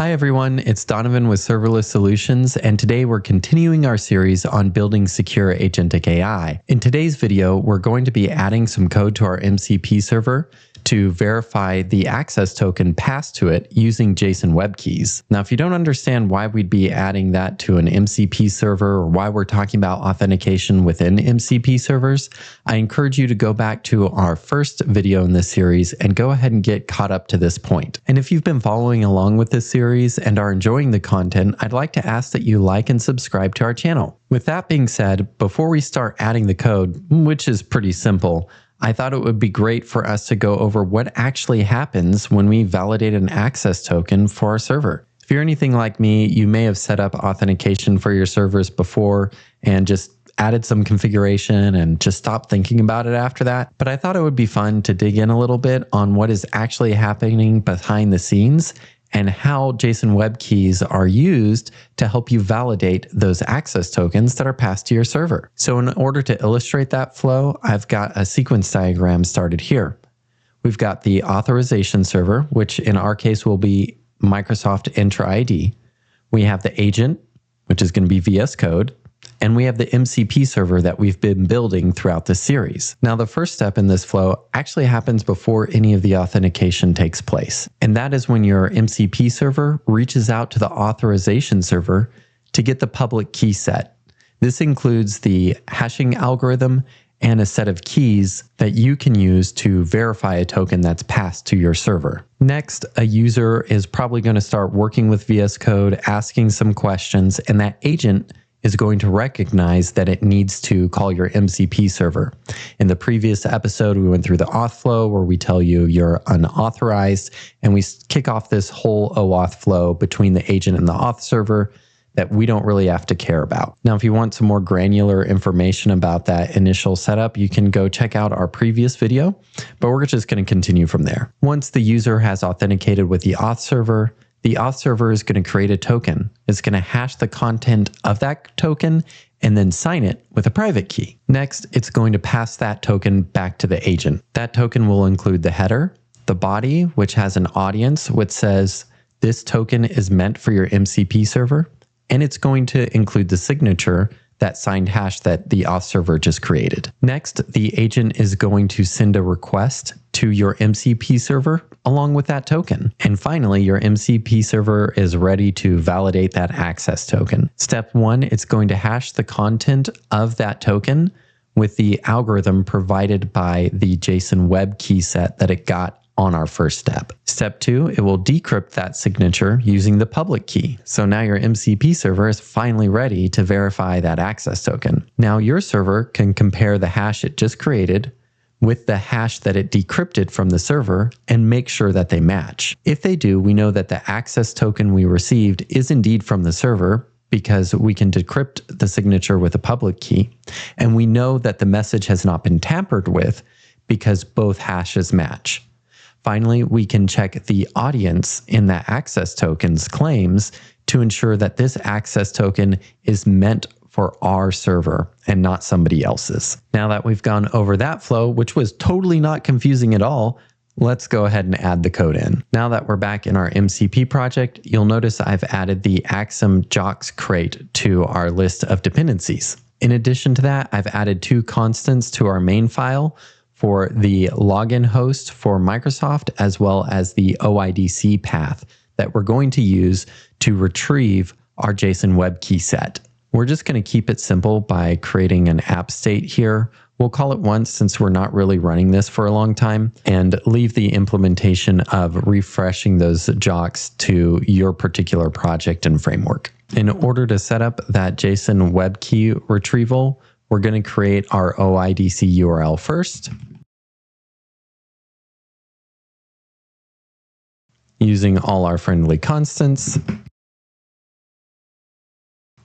Hi everyone, it's Donovan with Serverless Solutions, and today we're continuing our series on building secure agentic AI. In today's video, we're going to be adding some code to our MCP server to verify the access token passed to it using JSON web keys. Now, if you don't understand why we'd be adding that to an MCP server or why we're talking about authentication within MCP servers, I encourage you to go back to our first video in this series and go ahead and get caught up to this point. And if you've been following along with this series and are enjoying the content, I'd like to ask that you like and subscribe to our channel. With that being said, before we start adding the code, which is pretty simple, I thought it would be great for us to go over what actually happens when we validate an access token for our server. If you're anything like me, you may have set up authentication for your servers before and just added some configuration and just stopped thinking about it after that. But I thought it would be fun to dig in a little bit on what is actually happening behind the scenes and how JSON web keys are used to help you validate those access tokens that are passed to your server. So in order to illustrate that flow, I've got a sequence diagram started here. We've got the authorization server, which in our case will be Microsoft Entra ID. We have the agent, which is going to be VS Code. And we have the MCP server that we've been building throughout this series. Now, the first step in this flow actually happens before any of the authentication takes place. And that is when your MCP server reaches out to the authorization server to get the public key set. This includes the hashing algorithm and a set of keys that you can use to verify a token that's passed to your server. Next, a user is probably going to start working with VS Code, asking some questions, and that agent is going to recognize that it needs to call your MCP server. In the previous episode, we went through the auth flow where we tell you you're unauthorized, and we kick off this whole OAuth flow between the agent and the auth server that we don't really have to care about. Now, if you want some more granular information about that initial setup, you can go check out our previous video, but we're just going to continue from there. Once the user has authenticated with the auth server is going to create a token. It's going to hash the content of that token and then sign it with a private key. Next, it's going to pass that token back to the agent. That token will include the header, the body, which has an audience which says this token is meant for your MCP server, and it's going to include the signature, that signed hash that the auth server just created. Next, the agent is going to send a request to your MCP server along with that token. And finally, your MCP server is ready to validate that access token. Step one, it's going to hash the content of that token with the algorithm provided by the JSON web key set that it got on our first step. Step two, it will decrypt that signature using the public key. So now your MCP server is finally ready to verify that access token. Now your server can compare the hash it just created with the hash that it decrypted from the server and make sure that they match. If they do, we know that the access token we received is indeed from the server because we can decrypt the signature with a public key. And we know that the message has not been tampered with because both hashes match. Finally, we can check the audience in that access token's claims to ensure that this access token is meant for our server and not somebody else's. Now that we've gone over that flow, which was totally not confusing at all, let's go ahead and add the code in. Now that we're back in our MCP project, you'll notice I've added the Axum JWKs crate to our list of dependencies. In addition to that, I've added two constants to our main file for the login host for Microsoft, as well as the OIDC path that we're going to use to retrieve our JSON web key set. We're just going to keep it simple by creating an app state here. We'll call it once since we're not really running this for a long time, and leave the implementation of refreshing those JWKs to your particular project and framework. In order to set up that JSON web key retrieval, we're going to create our OIDC URL first, using all our friendly constants.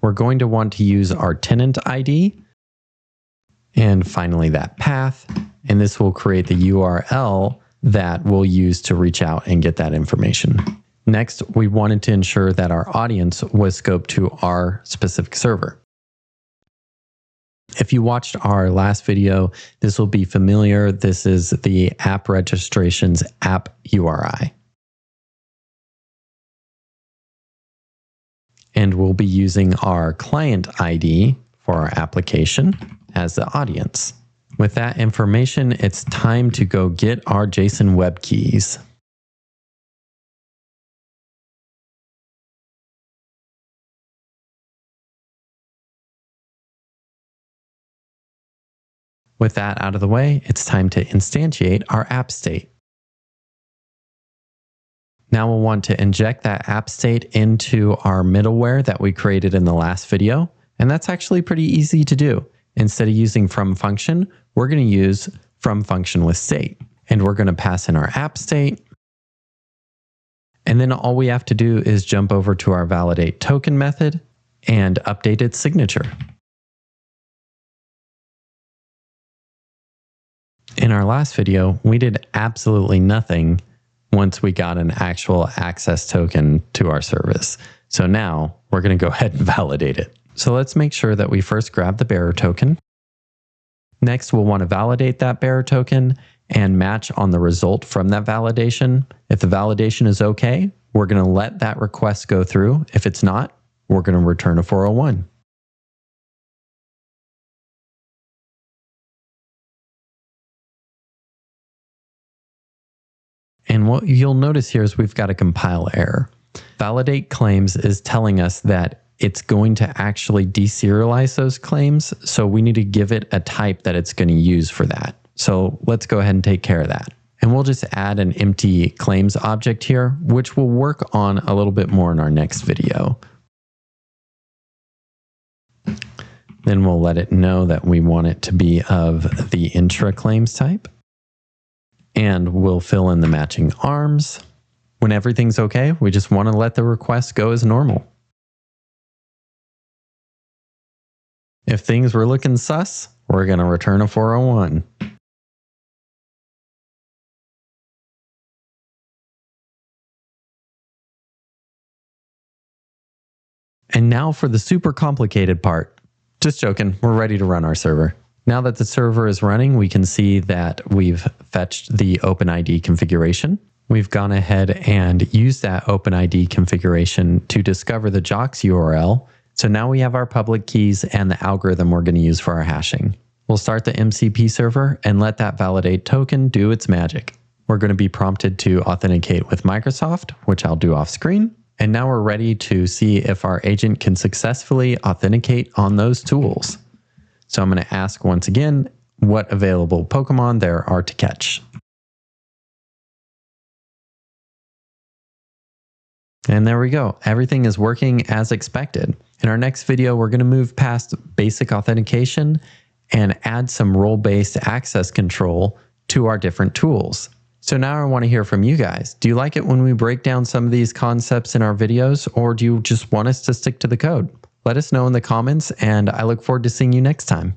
We're going to want to use our tenant ID, and finally that path, and this will create the URL that we'll use to reach out and get that information. Next, we wanted to ensure that our audience was scoped to our specific server. If you watched our last video, this will be familiar. This is the app registrations app URI. And we'll be using our client ID for our application as the audience. With that information, it's time to go get our JSON web keys. With that out of the way, it's time to instantiate our app state. Now we'll want to inject that app state into our middleware that we created in the last video. And that's actually pretty easy to do. Instead of using from function, we're going to use from function with state. And we're going to pass in our app state. And then all we have to do is jump over to our validate token method and update its signature. In our last video, we did absolutely nothing once we got an actual access token to our service. So now we're going to go ahead and validate it. So let's make sure that we first grab the bearer token. Next, we'll want to validate that bearer token and match on the result from that validation. If the validation is okay, we're going to let that request go through. If it's not, we're going to return a 401. And what you'll notice here is we've got a compile error. Validate claims is telling us that it's going to actually deserialize those claims. So we need to give it a type that it's going to use for that. So let's go ahead and take care of that. And we'll just add an empty claims object here, which we'll work on a little bit more in our next video. Then we'll let it know that we want it to be of the intra claims type. And we'll fill in the matching arms. When everything's okay, we just want to let the request go as normal. If things were looking sus, we're going to return a 401. And now for the super complicated part. Just joking, we're ready to run our server. Now that the server is running, we can see that we've fetched the OpenID configuration. We've gone ahead and used that OpenID configuration to discover the JWKs URL. So now we have our public keys and the algorithm we're going to use for our hashing. We'll start the MCP server and let that validate token do its magic. We're going to be prompted to authenticate with Microsoft, which I'll do off screen. And now we're ready to see if our agent can successfully authenticate on those tools. So I'm going to ask once again what available Pokemon there are to catch. And there we go. Everything is working as expected. In our next video, we're going to move past basic authentication and add some role-based access control to our different tools. So now I want to hear from you guys. Do you like it when we break down some of these concepts in our videos, or do you just want us to stick to the code? Let us know in the comments, and I look forward to seeing you next time.